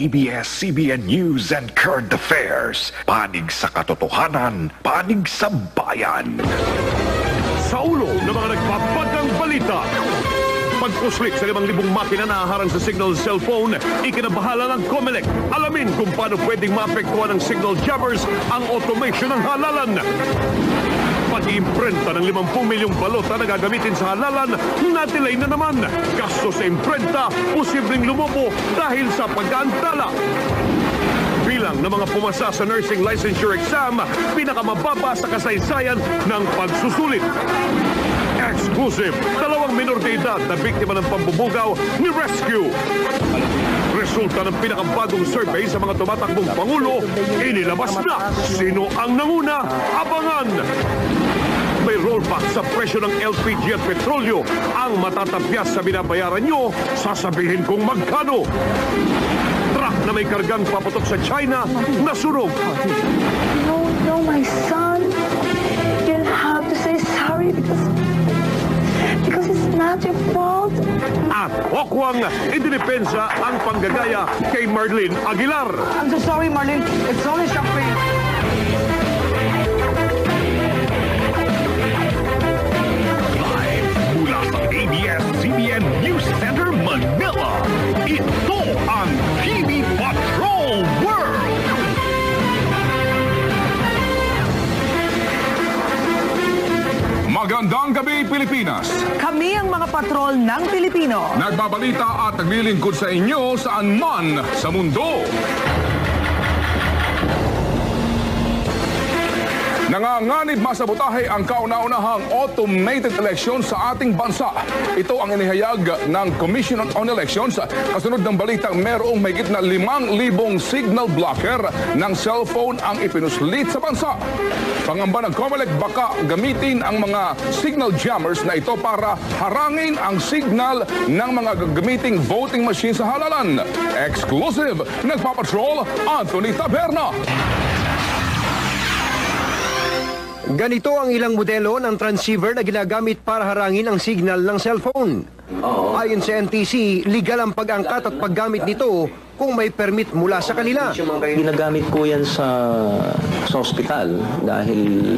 ABS-CBN News and Current Affairs. Panig sa katotohanan, panig sa bayan. Sa ulo ng mga nagpapagang balita. Pagpuslik sa 5,000 makina na haharang sa signal cellphone, ikinabahala ng COMELEC. Alamin kung paano pwedeng maapektuhan ng signal jammers ang automation ng halalan. Pag-iimprenta ng 50 milyong balota na gagamitin sa halalan, natilay na naman. Gasto sa imprenta, posibleng lumobo dahil sa pag-aantala. Bilang ng mga pumasa sa nursing licensure exam, pinakamababa sa kasaysayan ng pagsusulit. Exclusive, 2 minor de edad na biktima ng pambubugaw ni Rescue. Resulta ng pinakabagong survey sa mga tumatakbong Pangulo, inilabas na sino ang nanguna. Abangan! May rollback sa presyo ng LPG at petrolyo. Ang matatapyas sa binabayaran nyo, sasabihin kung magkano. Truck na may kargang paputok sa China, nasunog. No, my son. You have to say sorry because it's not your fault. At wakwang idinipensa ang panggagaya kay Marlene Aguilar. I'm so sorry, Marlene. It's only shock pain. Live mula sa ABS-CBN News Center, Manila. Ito ang TV Patrol World! Magandang gabi, Pilipinas! Kami ang mga patrol ng Pilipino. Nagbabalita at naglilingkod sa inyo saan man sa mundo. Nanganganib masabotahe ang kauna-unahang automated election sa ating bansa. Ito ang inihayag ng Commission on Elections kasunod ng balitang merong mahigit na 5,000 signal blocker ng cellphone ang ipinuslit sa bansa. Pangamba ng COMELEC, baka gamitin ang mga signal jammers na ito para harangin ang signal ng mga gagamiting voting machine sa halalan. Exclusive, nagpapatrol Anthony Taberna. Ganito ang ilang modelo ng transceiver na ginagamit para harangin ang signal ng cellphone. Ayon sa NTC, legal ang pag-angkat at paggamit nito kung may permit mula sa kanila. Ginagamit ko yan sa ospital dahil